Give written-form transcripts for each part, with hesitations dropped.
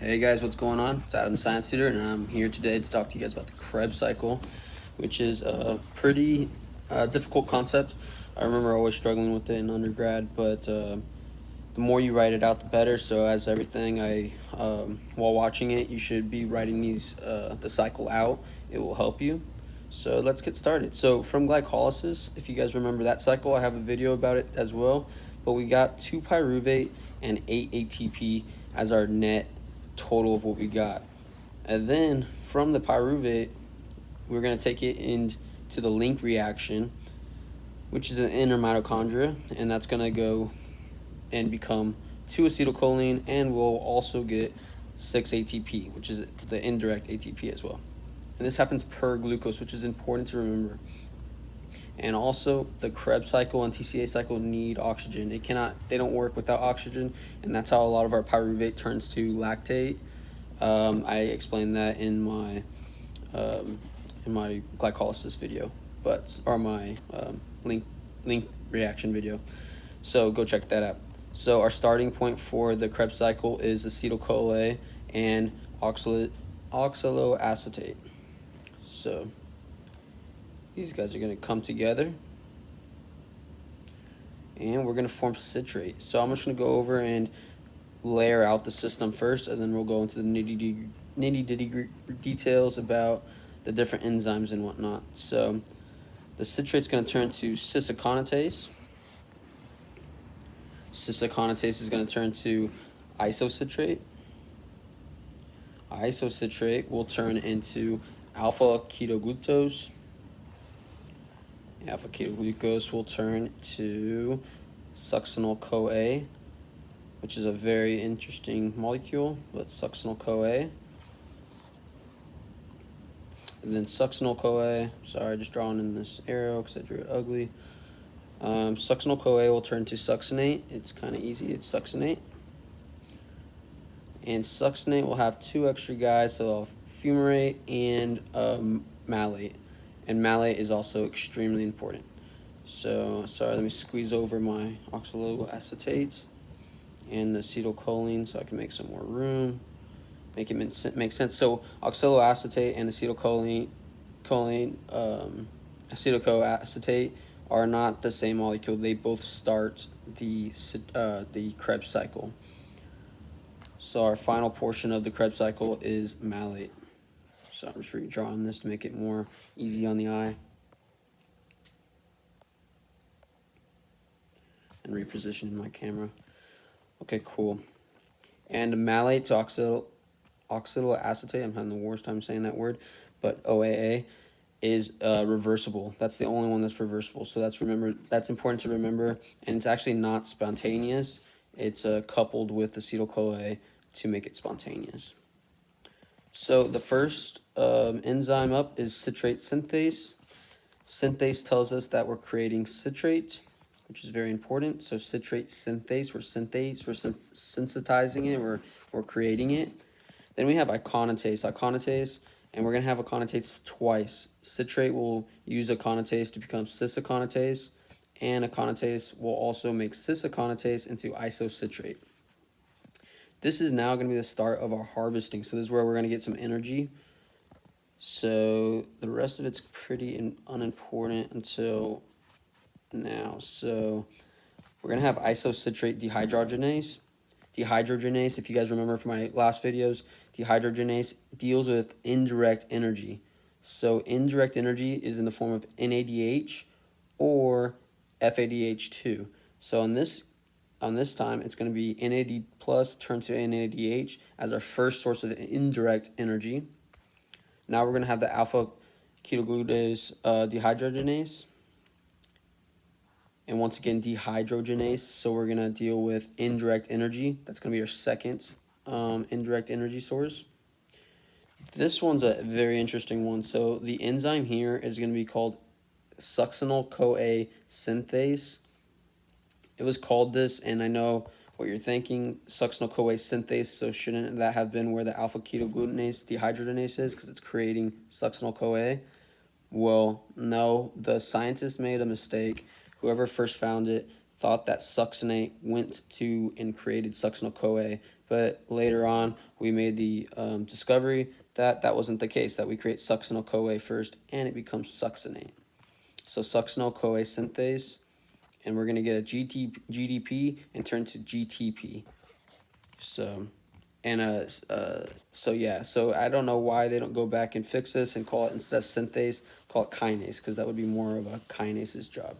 Hey guys, what's going on? It's Adam the Science Tutor, and I'm here today to talk to you guys about the Krebs Cycle, which is a pretty difficult concept. I remember always struggling with it in undergrad, but the more you write it out, the better. So as everything, while watching it, you should be writing the cycle out. It will help you. So let's get started. So from glycolysis, if you guys remember that cycle, I have a video about it as well. But we got 2 pyruvate and 8 ATP as our net total of what we got. And then from the pyruvate, we're going to take it into the link reaction, which is an inner mitochondria, and that's going to go and become 2 acetylcholine, and we'll also get 6 ATP, which is the indirect ATP as well. And this happens per glucose, which is important to remember. And also the Krebs cycle and TCA cycle need oxygen. They don't work without oxygen, and that's how a lot of our pyruvate turns to lactate. I explained that in my glycolysis video, or my link reaction video. So go check that out. So our starting point for the Krebs cycle is acetyl CoA and oxaloacetate. So these guys are going to come together, and we're going to form citrate. So I'm just going to go over and layer out the system first, and then we'll go into the nitty-gritty details about the different enzymes and whatnot. So the citrate's going to turn to succinate. Succinate is going to turn to isocitrate. Isocitrate will turn into alpha ketoglucose. Alpha ketoglucose will turn to Succinyl Coa, which is a very interesting molecule, but Succinyl Coa. And then Succinyl Coa, sorry, just drawing in this arrow because I drew it ugly. Succinyl Coa will turn to succinate. It's kind of easy, it's succinate. And succinate will have 2 extra guys, so I'll fumarate and malate. And malate is also extremely important. So, sorry, let me squeeze over my oxaloacetate and the acetylcholine so I can make some more room. Make it make sense. So oxaloacetate and acetylcoacetate are not the same molecule. They both start the Krebs cycle. So our final portion of the Krebs cycle is malate. So I'm just redrawing this to make it more easy on the eye. And repositioning my camera. Okay, cool. And malate to oxaloacetate, I'm having the worst time saying that word, but OAA is reversible. That's the only one that's reversible. So that's important to remember. And it's actually not spontaneous. It's coupled with acetyl-CoA to make it spontaneous. So the first enzyme up is citrate synthase. Synthase tells us that we're creating citrate, which is very important. So citrate synthase, we're synthesizing it, we're creating it. Then we have iconitase, and we're going to have iconitase twice. Citrate will use iconitase to become cis-iconitase, and iconitase will also make cis-iconitase into isocitrate. This is now going to be the start of our harvesting. So this is where we're going to get some energy. So the rest of it's pretty unimportant until now. So we're going to have isocitrate dehydrogenase. Dehydrogenase, if you guys remember from my last videos, dehydrogenase deals with indirect energy. So indirect energy is in the form of NADH or FADH2. So on this time, it's going to be NAD plus turned to NADH as our first source of indirect energy. Now we're going to have the alpha ketoglucose dehydrogenase. And once again, dehydrogenase. So we're going to deal with indirect energy. That's going to be our second indirect energy source. This one's a very interesting one. So the enzyme here is going to be called Succinyl Coa Synthase. It was called this, and I know what you're thinking, Succinyl Coa Synthase, so shouldn't that have been where the alpha ketoglutinase dehydrogenase is, because it's creating Succinyl Coa? Well, no, the scientist made a mistake. Whoever first found it thought that succinate went to and created Succinyl Coa, but later on we made the discovery that that wasn't the case, that we create Succinyl Coa first and it becomes succinate. So Succinyl Coa Synthase, and we're going to get a GDP and turn to GTP. So, and so yeah, so I don't know why they don't go back and fix this and call it, instead of synthase, call it kinase, because that would be more of a kinase's job.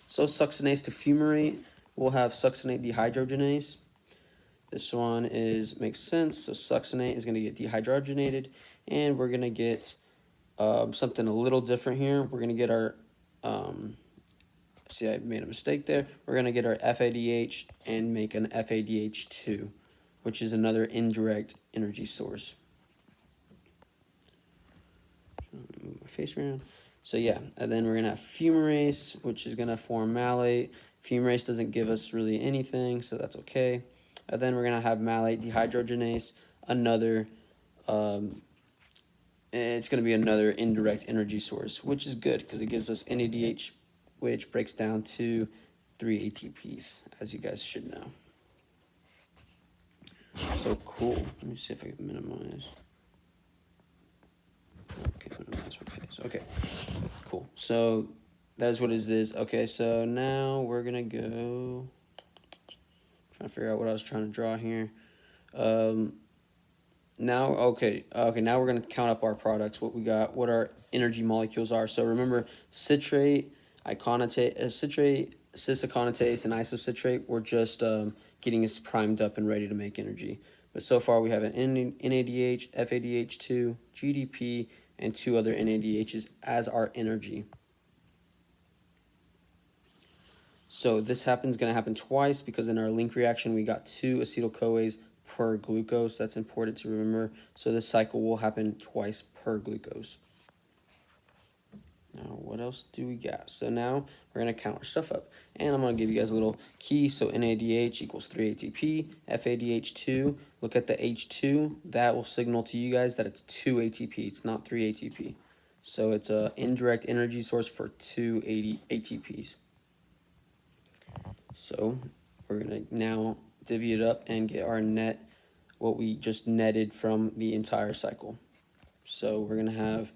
So succinase to fumarate, we'll have Succinate Dehydrogenase. This one makes sense. So succinate is going to get dehydrogenated, and we're going to get something a little different here. We're going to get our, see I made a mistake there. We're going to get our FADH and make an FADH2, which is another indirect energy source. Move my face around. So yeah, and then we're going to have fumarase, which is going to form malate. Fumarase doesn't give us really anything, so that's okay. And then we're going to have malate dehydrogenase, another, it's going to be another indirect energy source, which is good because it gives us NADH, which breaks down to 3 ATPs, as you guys should know. So cool. Let me see if I can minimize. Okay, minimize my face. Okay, cool. So that is what it is. Okay, so now we're going to go, trying to figure out what I was trying to draw here. Now we're going to count up our products, what we got, what our energy molecules are. So remember, citrate, citrate, cis-aconitase, and isocitrate, we're just getting us primed up and ready to make energy. But so far we have an NADH, FADH2, GDP, and 2 other NADHs as our energy. So this going to happen twice because in our link reaction we got 2 acetyl-CoAs per glucose. That's important to remember. So this cycle will happen twice per glucose. Now, what else do we got? So now we're going to count our stuff up. And I'm going to give you guys a little key. So NADH equals 3 ATP. FADH2, look at the H2. That will signal to you guys that it's 2 ATP. It's not 3 ATP. So it's an indirect energy source for 2 ATPs. So we're going to now divvy it up and get our net, what we just netted from the entire cycle. So we're going to have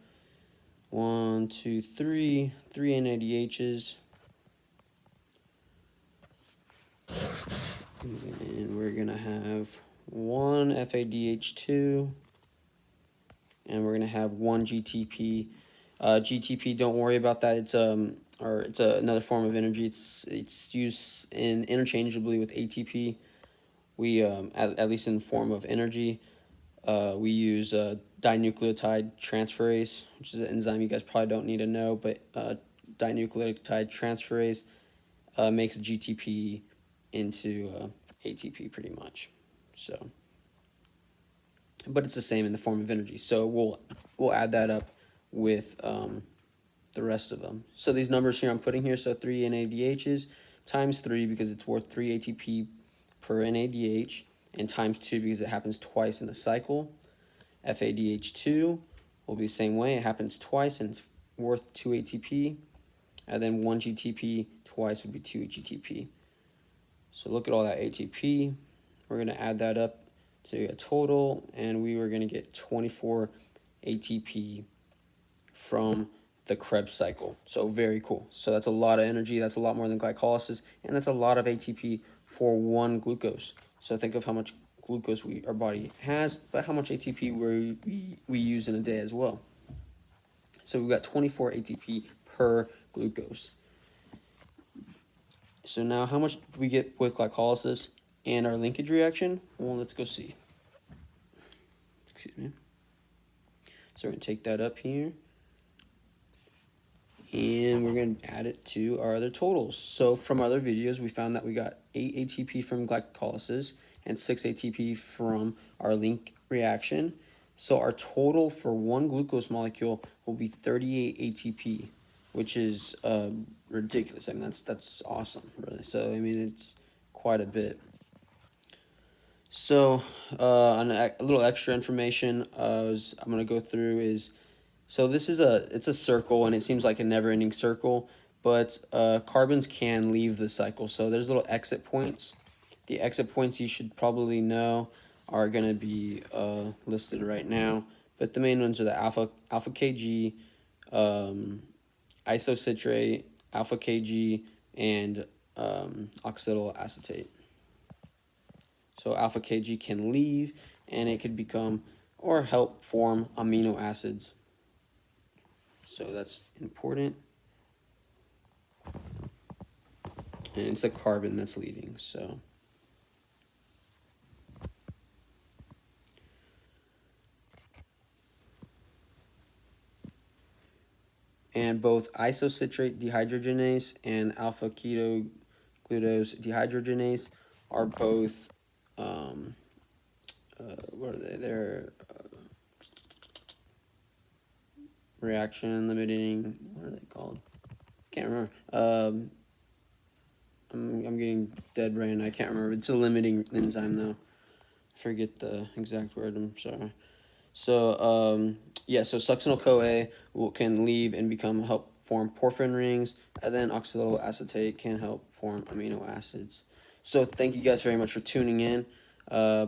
1, 2, 3 NADHs, and we're going to have 1 FADH2, and we're going to have 1 GTP. GTP, don't worry about that. It's another form of energy. It's used interchangeably with ATP. We at least in the form of energy, we use dinucleotide transferase, which is an enzyme you guys probably don't need to know, but dinucleotide transferase makes GTP into ATP pretty much. So, but it's the same in the form of energy. So we'll add that up with the rest of them. So these numbers here I'm putting here, so 3 NADHs times 3 because it's worth 3 ATP per NADH, and times 2 because it happens twice in the cycle. FADH2 will be the same way. It happens twice and it's worth 2 ATP. And then 1 GTP twice would be 2 GTP. So look at all that ATP. We're going to add that up to a total, and we were going to get 24 ATP from the Krebs cycle. So very cool. So that's a lot of energy. That's a lot more than glycolysis, and that's a lot of ATP for 1 glucose. So think of how much glucose our body has, but how much ATP we use in a day as well. So we've got 24 ATP per glucose. So now how much do we get with glycolysis and our linkage reaction? Well, let's go see. Excuse me. So we're going to take that up here, and we're going to add it to our other totals. So from other videos, we found that we got 8 ATP from glycolysis and 6 ATP from our link reaction. So our total for 1 glucose molecule will be 38 ATP, which is ridiculous. I mean, that's awesome, really. So, I mean, it's quite a bit. So, a little extra information I'm going to go through is, so this is it's a circle, and it seems like a never-ending circle, but carbons can leave the cycle. So there's little exit points The exit points you should probably know are going to be listed right now, but the main ones are the alpha Kg, isocitrate, alpha Kg, and oxidal acetate. So alpha Kg can leave, and it could become or help form amino acids. So that's important. And it's the carbon that's leaving, so. And both isocitrate dehydrogenase and alpha ketoglucose dehydrogenase are both, what are they? They're reaction limiting, what are they called? Can't remember. I'm getting dead brain. I can't remember. It's a limiting enzyme though. I forget the exact word. I'm sorry. So yeah. So succinyl Coa can leave and help form porphyrin rings, and then oxidal acetate can help form amino acids. So thank you guys very much for tuning in.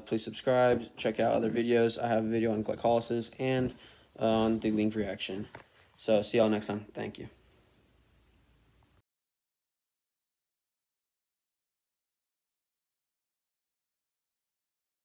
Please subscribe. Check out other videos. I have a video on glycolysis and on the link reaction. So see y'all next time. Thank you.